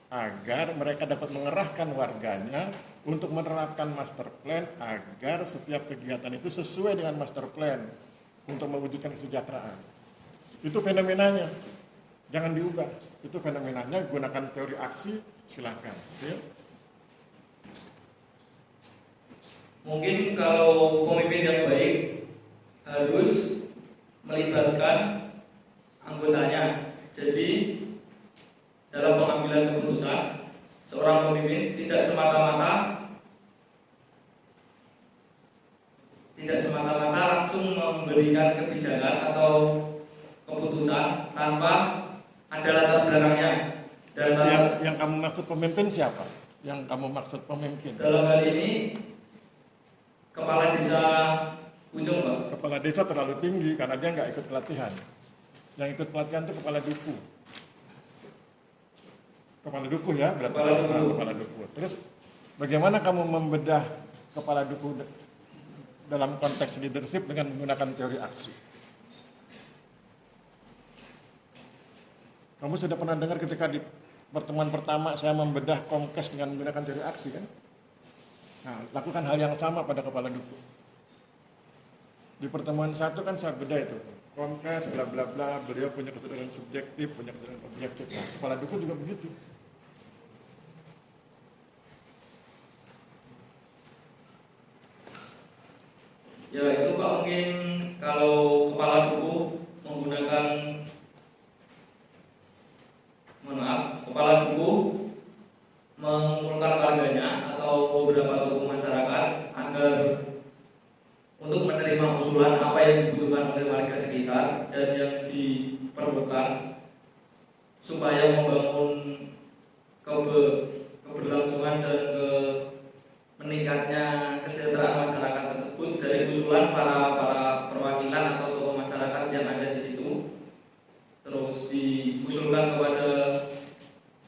agar mereka dapat mengerahkan warganya untuk menerapkan master plan agar setiap kegiatan itu sesuai dengan master plan untuk mewujudkan kesejahteraan. Itu fenomenanya, jangan diubah. Itu fenomenanya, gunakan teori aksi, silakan. Ya. Mungkin kalau pemimpin yang baik harus melibatkan anggotanya. Jadi dalam pengambilan keputusan, seorang pemimpin tidak semata-mata langsung memberikan kebijakan atau keputusan tanpa ada latar belakangnya. Dan Yang kamu maksud pemimpin siapa? Yang kamu maksud pemimpin? dalam hal ini kepala desa Ujung, Pak. Kepala desa terlalu tinggi karena dia nggak ikut pelatihan. Yang ikut pelatihan itu kepala duku. Kepala duku ya, berarti kepala duku. Terus bagaimana kamu membedah kepala duku dalam konteks leadership dengan menggunakan teori aksi? Kamu sudah pernah dengar ketika di pertemuan pertama saya membedah Komkes dengan menggunakan teori aksi kan? Nah, lakukan hal yang sama pada kepala duku. Di pertemuan 1 kan saya bedah itu. Komkes, bla bla bla, beliau punya kesadaran subjektif, punya kesadaran objektif. Nah, kepala duku juga begitu. Ya itu Pak, mungkin kalau kepala duku menggunakan kepala duku mengumpulkan warganya atau beberapa tokoh masyarakat agar untuk menerima usulan apa yang dibutuhkan oleh warga sekitar dan yang diperlukan supaya membangun keberlangsungan dan meningkatnya kesejahteraan masyarakat tersebut dari usulan para perwakilan atau tokoh masyarakat yang ada di situ. Terus diusulkan kepada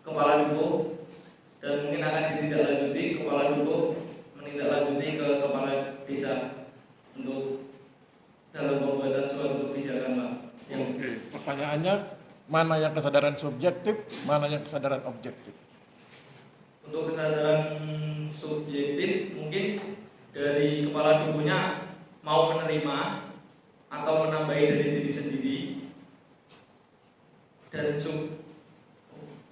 kepala duku dan mungkin akan ditindaklanjuti, kepala duku menindaklanjuti ke kepala desa untuk dalam pembuatan suatu kebijakan, Pak. Oke, pertanyaannya mana yang kesadaran subjektif, mana yang kesadaran objektif? Untuk kesadaran subjektif mungkin dari kepala dukunya mau menerima atau menambahi dari diri sendiri, dan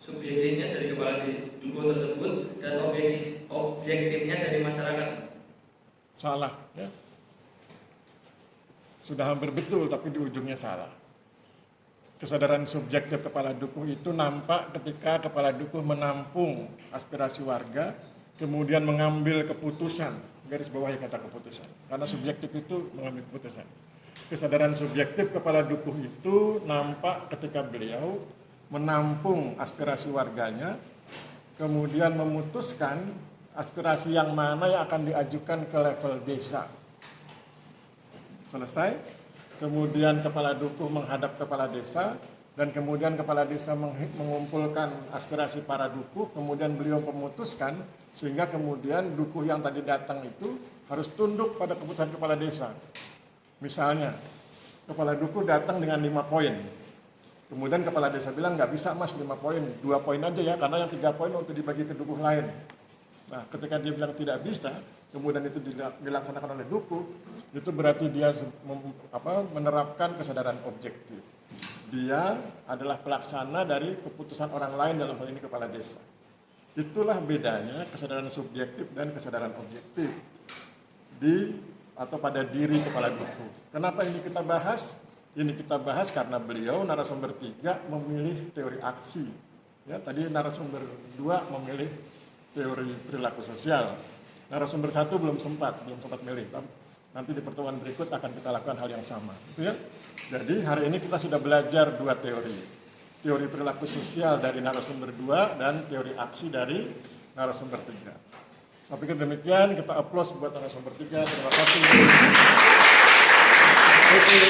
subjektifnya dari kepala duku tersebut, dan objektifnya dari masyarakat. Salah ya. Sudah hampir betul tapi di ujungnya salah. Kesadaran subjektif kepala dukuh itu nampak ketika kepala dukuh menampung aspirasi warga, kemudian mengambil keputusan, garis bawahi kata keputusan, karena subjektif itu mengambil keputusan. Kesadaran subjektif kepala dukuh itu nampak ketika beliau menampung aspirasi warganya, kemudian memutuskan aspirasi yang mana yang akan diajukan ke level desa. Selesai, kemudian kepala dukuh menghadap kepala desa, dan kemudian kepala desa mengumpulkan aspirasi para dukuh, kemudian beliau memutuskan, sehingga kemudian dukuh yang tadi datang itu harus tunduk pada keputusan kepala desa. Misalnya, kepala dukuh datang dengan 5 poin, kemudian kepala desa bilang, nggak bisa mas 5 poin, 2 poin aja ya, karena yang 3 poin untuk dibagi ke dukuh lain. Nah, ketika dia bilang tidak bisa, kemudian itu dilaksanakan oleh dukuh, itu berarti dia menerapkan kesadaran objektif. Dia adalah pelaksana dari keputusan orang lain, dalam hal ini kepala desa. Itulah bedanya kesadaran subjektif dan kesadaran objektif pada diri kepala dukuh. Kenapa ini kita bahas? Ini kita bahas karena beliau narasumber 3 memilih teori aksi. Ya, tadi narasumber 2 memilih teori perilaku sosial. Narasumber 1 belum sempat milih. Nanti di pertemuan berikut akan kita lakukan hal yang sama. Gitu ya. Jadi hari ini kita sudah belajar 2 teori. Teori perilaku sosial dari narasumber 2 dan teori aksi dari narasumber 3. Saya pikir demikian, kita aplaus buat narasumber 3. Terima kasih. Oke.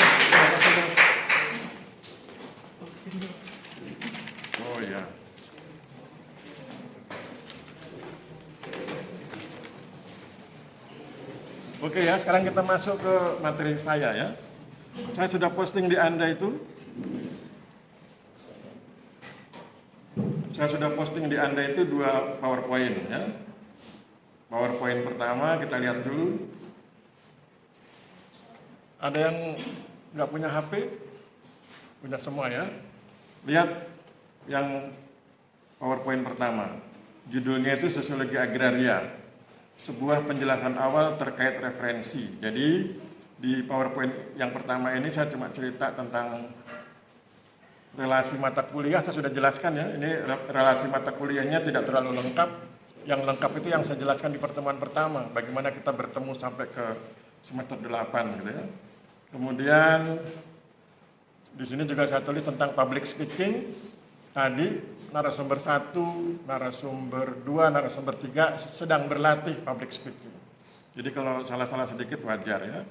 Oh ya. Oke ya, sekarang kita masuk ke materi saya ya. Saya sudah posting di Anda itu. Saya sudah posting di Anda itu 2 PowerPoint ya. PowerPoint pertama kita lihat dulu. Ada yang nggak punya HP? Punya semua ya. Lihat yang PowerPoint pertama. Judulnya itu Sosiologi Agraria. Sebuah penjelasan awal terkait referensi. Jadi di PowerPoint yang pertama ini saya cuma cerita tentang relasi mata kuliah. Saya sudah jelaskan ya. Ini relasi mata kuliahnya tidak terlalu lengkap. Yang lengkap itu yang saya jelaskan di pertemuan pertama. Bagaimana kita bertemu sampai ke semester 8 gitu ya. Kemudian di sini juga saya tulis tentang public speaking. Tadi narasumber 1, narasumber 2, narasumber 3 sedang berlatih public speaking. Jadi kalau salah-salah sedikit wajar ya.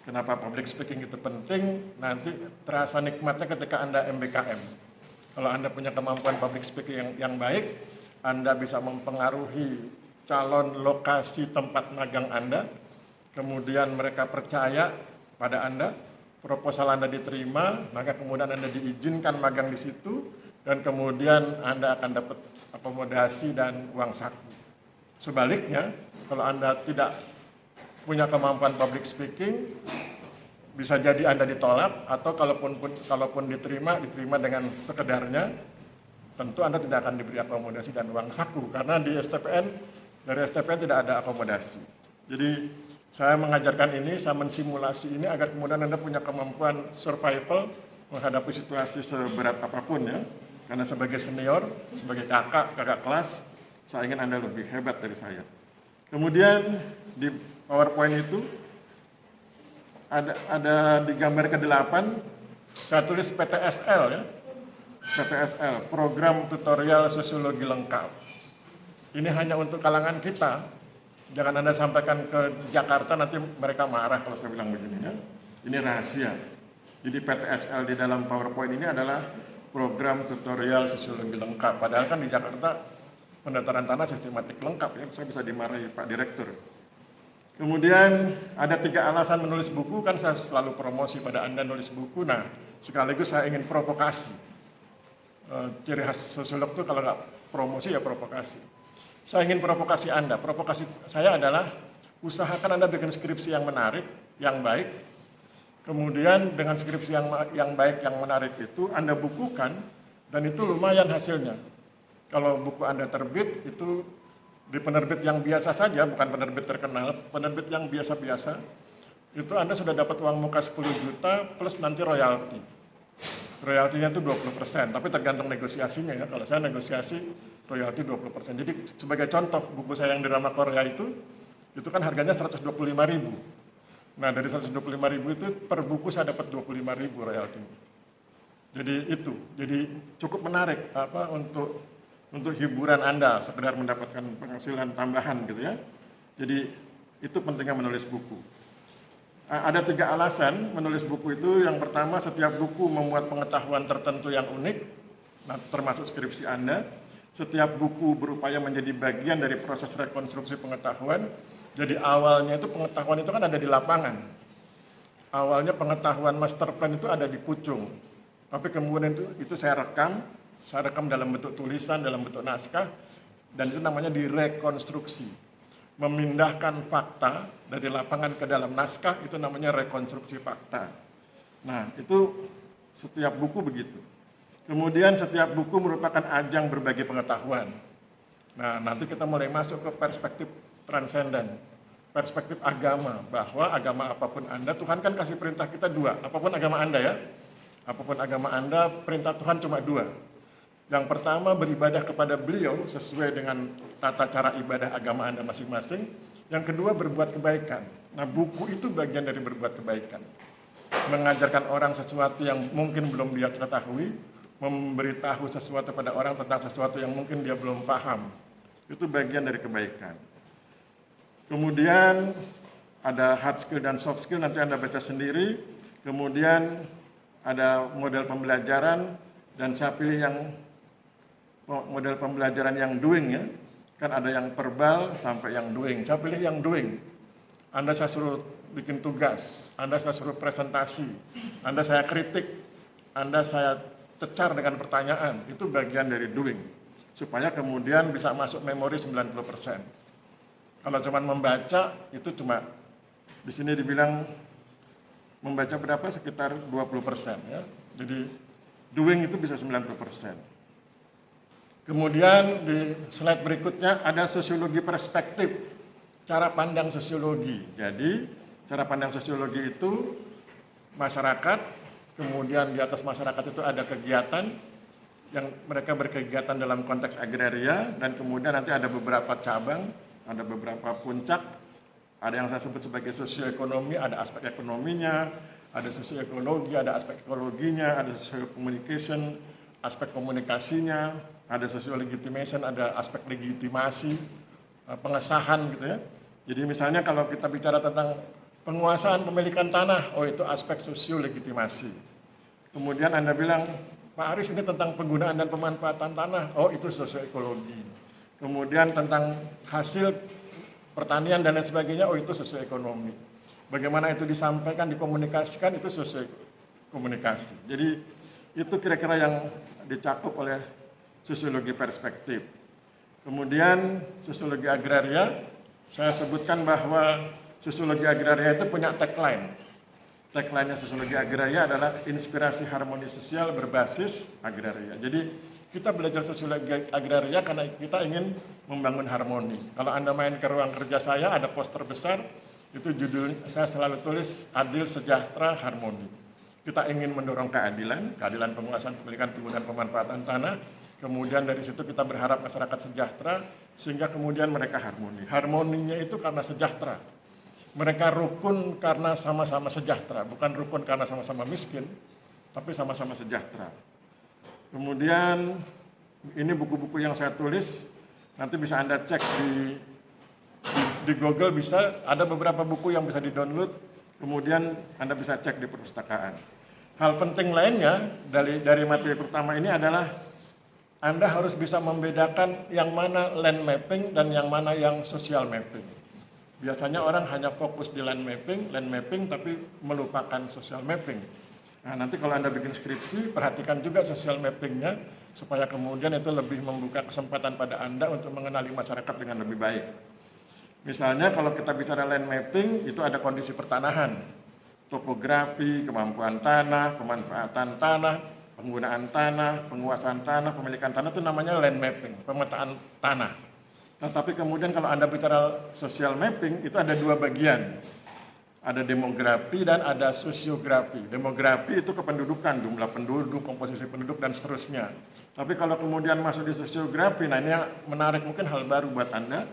Kenapa public speaking itu penting? Nanti terasa nikmatnya ketika Anda MBKM. Kalau Anda punya kemampuan public speaking yang baik, Anda bisa mempengaruhi calon lokasi tempat magang Anda. Kemudian mereka percaya pada Anda, proposal Anda diterima, maka kemudian Anda diizinkan magang di situ, dan kemudian Anda akan dapat akomodasi dan uang saku. Sebaliknya, kalau Anda tidak punya kemampuan public speaking, bisa jadi Anda ditolak, atau kalaupun diterima dengan sekedarnya, tentu Anda tidak akan diberi akomodasi dan uang saku, karena dari STPN tidak ada akomodasi. Jadi saya mengajarkan ini, saya mensimulasi ini agar kemudian Anda punya kemampuan survival menghadapi situasi seberat apapun ya. Karena sebagai senior, sebagai kakak kelas, saya ingin Anda lebih hebat dari saya. Kemudian di PowerPoint itu ada di gambar ke-8, saya tulis PTSL ya. PTSL, Program Tutorial Sosiologi Lengkap. Ini hanya untuk kalangan kita. Jangan Anda sampaikan ke Jakarta, nanti mereka marah kalau saya bilang begini ya. Ini rahasia. Jadi PTSL di dalam PowerPoint ini adalah Program Tutorial Sosiologi Lengkap. Padahal kan di Jakarta pendaftaran tanah sistematik lengkap ya. Saya bisa dimarahi Pak Direktur. Kemudian ada 3 alasan menulis buku, kan saya selalu promosi pada Anda nulis buku. Nah, sekaligus saya ingin provokasi. Ciri khas sosiolog itu kalau nggak promosi ya provokasi. Saya ingin provokasi Anda. Provokasi saya adalah usahakan Anda bikin skripsi yang menarik, yang baik. Kemudian dengan skripsi yang baik, yang menarik itu Anda bukukan, dan itu lumayan hasilnya. Kalau buku Anda terbit, itu di penerbit yang biasa saja, bukan penerbit terkenal, penerbit yang biasa-biasa, itu Anda sudah dapat uang muka 10 juta plus nanti royalti. Royaltinya itu 20%, tapi tergantung negosiasinya ya. Kalau saya negosiasi royalti 20%. Jadi sebagai contoh, buku saya yang drama Korea itu kan harganya 125.000. Nah, dari 125.000 itu per buku saya dapat 25.000 royalti. Jadi cukup menarik untuk hiburan Anda, sekedar mendapatkan penghasilan tambahan gitu ya. Jadi itu pentingnya menulis buku. Ada 3 alasan menulis buku itu. Yang pertama, setiap buku memuat pengetahuan tertentu yang unik, nah, termasuk skripsi Anda. Setiap buku berupaya menjadi bagian dari proses rekonstruksi pengetahuan. Jadi awalnya itu pengetahuan itu kan ada di lapangan. Awalnya pengetahuan master plan itu ada di Pucung. Tapi kemudian itu saya rekam dalam bentuk tulisan, dalam bentuk naskah, dan itu namanya direkonstruksi. Memindahkan fakta dari lapangan ke dalam naskah itu namanya rekonstruksi fakta. Nah, itu setiap buku begitu. Kemudian setiap buku merupakan ajang berbagi pengetahuan. Nah, nanti kita mulai masuk ke perspektif transenden, perspektif agama, bahwa agama apapun Anda, Tuhan kan kasih perintah kita 2, apapun agama Anda ya. Apapun agama Anda, perintah Tuhan cuma 2. Yang pertama, beribadah kepada Beliau sesuai dengan tata cara ibadah agama Anda masing-masing. Yang kedua, berbuat kebaikan. Nah, buku itu bagian dari berbuat kebaikan. Mengajarkan orang sesuatu yang mungkin belum dia ketahui, memberitahu sesuatu pada orang tentang sesuatu yang mungkin dia belum paham. Itu bagian dari kebaikan. Kemudian ada hard skill dan soft skill, nanti Anda baca sendiri. Kemudian ada model pembelajaran, dan saya pilih yang model pembelajaran yang doing ya. Kan ada yang verbal sampai yang doing. Saya pilih yang doing. Anda saya suruh bikin tugas, Anda saya suruh presentasi, Anda saya kritik, Anda saya cecar dengan pertanyaan, itu bagian dari doing. Supaya kemudian bisa masuk memori 90%. Kalau cuma membaca, itu cuma, di sini dibilang membaca berapa? Sekitar 20% ya. Jadi doing itu bisa 90%. Kemudian di slide berikutnya ada sosiologi perspektif, cara pandang sosiologi. Jadi cara pandang sosiologi itu masyarakat, kemudian di atas masyarakat itu ada kegiatan yang mereka berkegiatan dalam konteks agraria, dan kemudian nanti ada beberapa cabang, ada beberapa puncak, ada yang saya sebut sebagai sosioekonomi, ada aspek ekonominya, ada sosioekologi, ada aspek ekologinya, ada socio-communication, aspek komunikasinya, ada socio-legitimation, ada aspek legitimasi, pengesahan gitu ya. Jadi misalnya kalau kita bicara tentang penguasaan pemilikan tanah, oh itu aspek sosio-legitimasi. Kemudian Anda bilang, Pak Aris ini tentang penggunaan dan pemanfaatan tanah, oh itu sosioekologi. Kemudian tentang hasil pertanian dan lain sebagainya, oh itu sosioekonomi. Bagaimana itu disampaikan, dikomunikasikan, itu sosiokomunikasi. Jadi itu kira-kira yang dicakup oleh sosiologi perspektif. Kemudian sosiologi agraria, saya sebutkan bahwa sosiologi agraria itu punya tagline. Tagline-nya sosiologi agraria adalah inspirasi harmoni sosial berbasis agraria. Jadi kita belajar sosiologi agraria karena kita ingin membangun harmoni. Kalau Anda main ke ruang kerja saya, ada poster besar, itu judulnya saya selalu tulis adil, sejahtera, harmoni. Kita ingin mendorong keadilan, keadilan penguasaan pemilikan, penggunaan, pemanfaatan tanah. Kemudian dari situ kita berharap masyarakat sejahtera, sehingga kemudian mereka harmoni. Harmoninya itu karena sejahtera. Mereka rukun karena sama-sama sejahtera, bukan rukun karena sama-sama miskin, tapi sama-sama sejahtera. Kemudian ini buku-buku yang saya tulis, nanti bisa Anda cek di Google, bisa ada beberapa buku yang bisa di-download, kemudian Anda bisa cek di perpustakaan. Hal penting lainnya dari materi pertama ini adalah Anda harus bisa membedakan yang mana land mapping dan yang mana yang social mapping. Biasanya orang hanya fokus di land mapping tapi melupakan social mapping. Nah, nanti kalau Anda bikin skripsi, perhatikan juga social mappingnya, supaya kemudian itu lebih membuka kesempatan pada Anda untuk mengenali masyarakat dengan lebih baik. Misalnya kalau kita bicara land mapping, itu ada kondisi pertanahan, topografi, kemampuan tanah, pemanfaatan tanah, penggunaan tanah, penguasaan tanah, pemilikan tanah, itu namanya land mapping, pemetaan tanah. Tetapi kemudian kalau Anda bicara social mapping, itu ada dua bagian. Ada demografi dan ada sosiografi. Demografi itu kependudukan, jumlah penduduk, komposisi penduduk, dan seterusnya. Tapi kalau kemudian masuk di sosiografi, nah ini yang menarik, mungkin hal baru buat Anda.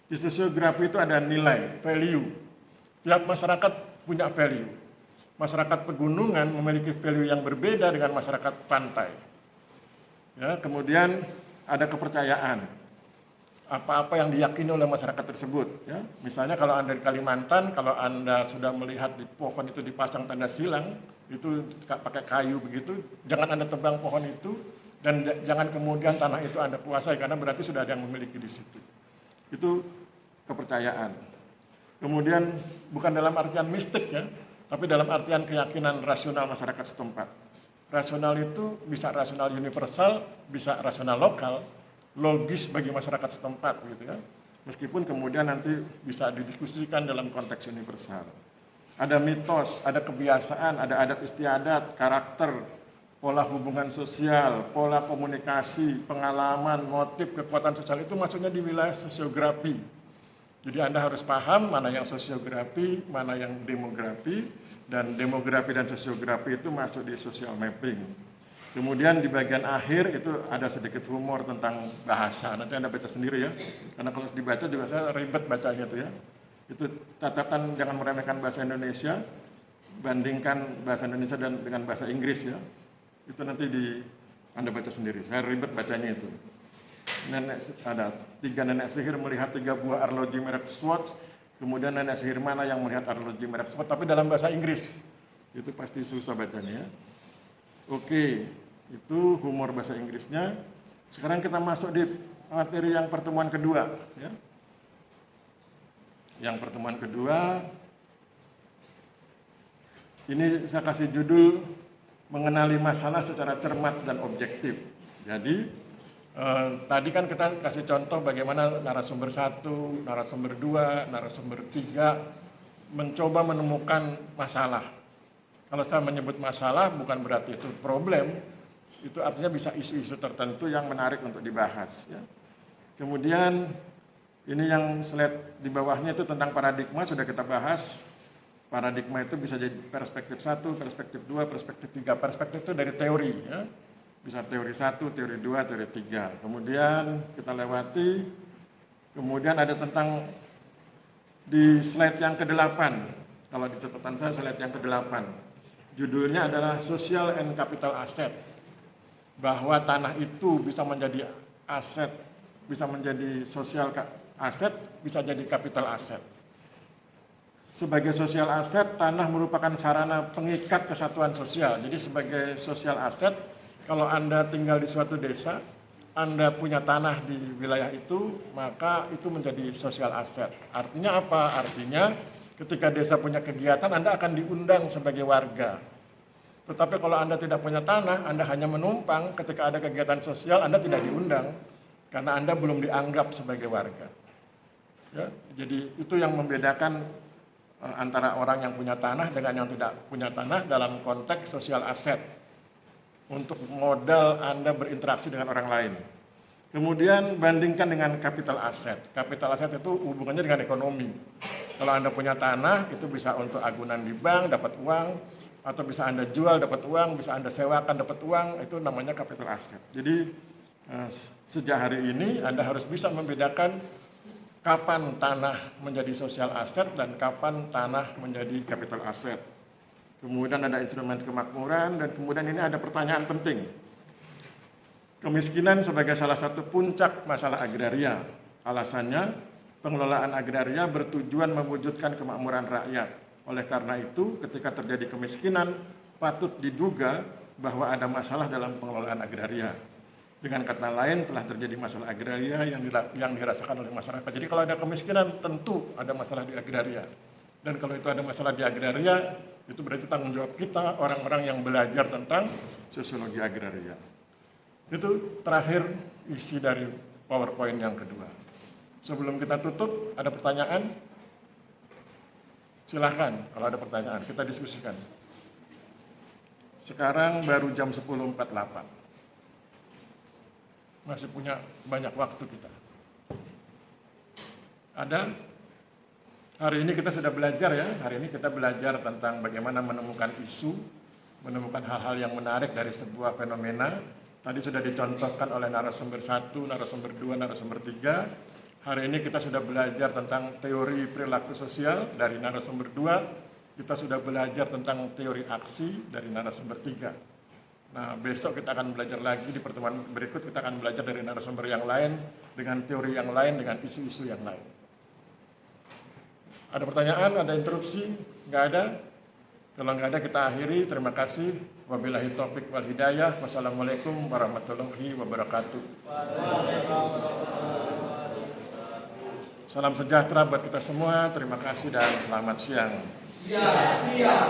Di sosiografi itu ada nilai, value. Tiap masyarakat punya value. Masyarakat pegunungan memiliki value yang berbeda dengan masyarakat pantai. Ya, kemudian ada kepercayaan. Apa-apa yang diyakini oleh masyarakat tersebut. Ya. Misalnya kalau Anda di Kalimantan, kalau Anda sudah melihat di pohon itu dipasang tanda silang, itu pakai kayu begitu, jangan Anda tebang pohon itu, dan jangan kemudian tanah itu Anda kuasai, karena berarti sudah ada yang memiliki di situ. Itu kepercayaan. Kemudian bukan dalam artian mistik ya, tapi dalam artian keyakinan rasional masyarakat setempat. Rasional itu bisa rasional universal, bisa rasional lokal, logis bagi masyarakat setempat gitu ya. Meskipun kemudian nanti bisa didiskusikan dalam konteks universal. Ada mitos, ada kebiasaan, ada adat istiadat, karakter, pola hubungan sosial, pola komunikasi, pengalaman, motif, kekuatan sosial, itu maksudnya di wilayah sosiografi. Jadi Anda harus paham mana yang sosiografi, mana yang demografi, dan demografi dan sosiografi itu masuk di social mapping. Kemudian di bagian akhir itu ada sedikit humor tentang bahasa. Nanti Anda baca sendiri ya. Karena kalau dibaca juga saya ribet bacanya tuh ya. Itu catatan jangan meremehkan bahasa Indonesia. Bandingkan bahasa Indonesia dengan bahasa Inggris ya. Itu nanti Anda baca sendiri. Saya ribet bacanya itu. Ada 3 nenek sihir melihat 3 buah arloji merek Swatch. Kemudian nenek sihir mana yang melihat arloji merek Swatch, tapi dalam bahasa Inggris. Itu pasti susah bacanya ya. Oke, itu humor bahasa Inggrisnya. Sekarang kita masuk di materi yang pertemuan kedua ya. Yang pertemuan kedua ini saya kasih judul mengenali masalah secara cermat dan objektif. Jadi tadi kan kita kasih contoh bagaimana narasumber 1, narasumber 2, narasumber 3 mencoba menemukan masalah. Kalau saya menyebut masalah bukan berarti itu problem, itu artinya bisa isu-isu tertentu yang menarik untuk dibahas. Ya. Kemudian ini yang slide di bawahnya itu tentang paradigma sudah kita bahas. Paradigma itu bisa jadi perspektif 1, perspektif 2, perspektif 3. Perspektif itu dari teori. Ya. Bisa teori 1, teori 2, teori 3. Kemudian kita lewati. Kemudian ada tentang di slide yang ke-8. Kalau di catatan saya slide yang ke-8. Judulnya adalah Social and Capital Asset. Bahwa tanah itu bisa menjadi aset, bisa menjadi sosial aset, bisa jadi capital asset. Sebagai sosial aset, tanah merupakan sarana pengikat kesatuan sosial. Jadi sebagai sosial aset, kalau Anda tinggal di suatu desa, Anda punya tanah di wilayah itu, maka itu menjadi sosial aset. Artinya apa? Artinya ketika desa punya kegiatan, Anda akan diundang sebagai warga. Tetapi kalau Anda tidak punya tanah, Anda hanya menumpang, ketika ada kegiatan sosial, Anda tidak diundang, karena Anda belum dianggap sebagai warga. Ya, jadi itu yang membedakan antara orang yang punya tanah dengan yang tidak punya tanah dalam konteks sosial aset. Untuk modal Anda berinteraksi dengan orang lain. Kemudian bandingkan dengan capital asset. Capital asset itu hubungannya dengan ekonomi. Kalau Anda punya tanah, itu bisa untuk agunan di bank, dapat uang, atau bisa Anda jual, dapat uang, bisa Anda sewakan, dapat uang, itu namanya capital asset. Jadi sejak hari ini Anda harus bisa membedakan kapan tanah menjadi sosial asset dan kapan tanah menjadi capital asset. Kemudian ada instrumen kemakmuran, dan kemudian ini ada pertanyaan penting. Kemiskinan sebagai salah satu puncak masalah agraria. Alasannya, pengelolaan agraria bertujuan mewujudkan kemakmuran rakyat. Oleh karena itu, ketika terjadi kemiskinan, patut diduga bahwa ada masalah dalam pengelolaan agraria. Dengan kata lain, telah terjadi masalah agraria yang dirasakan oleh masyarakat. Jadi kalau ada kemiskinan, tentu ada masalah di agraria. Dan kalau itu ada masalah di agraria, itu berarti tanggung jawab kita, orang-orang yang belajar tentang sosiologi agraria. Itu terakhir isi dari PowerPoint yang kedua. Sebelum kita tutup, ada pertanyaan? Silahkan, kalau ada pertanyaan, kita diskusikan. Sekarang baru jam 10.48. Masih punya banyak waktu kita. Ada? Hari ini kita sudah belajar ya, hari ini kita belajar tentang bagaimana menemukan isu, menemukan hal-hal yang menarik dari sebuah fenomena. Tadi sudah dicontohkan oleh narasumber 1, narasumber 2, narasumber 3. Hari ini kita sudah belajar tentang teori perilaku sosial dari narasumber 2. Kita sudah belajar tentang teori aksi dari narasumber 3. Nah, besok kita akan belajar lagi di pertemuan berikut, kita akan belajar dari narasumber yang lain, dengan teori yang lain, dengan isu-isu yang lain. Ada pertanyaan, ada interupsi? Nggak ada? Kalau nggak ada kita akhiri. Terima kasih. Wabillahi taufiq wal hidayah. Wassalamualaikum warahmatullahi wabarakatuh. Salam sejahtera buat kita semua. Terima kasih dan selamat siang.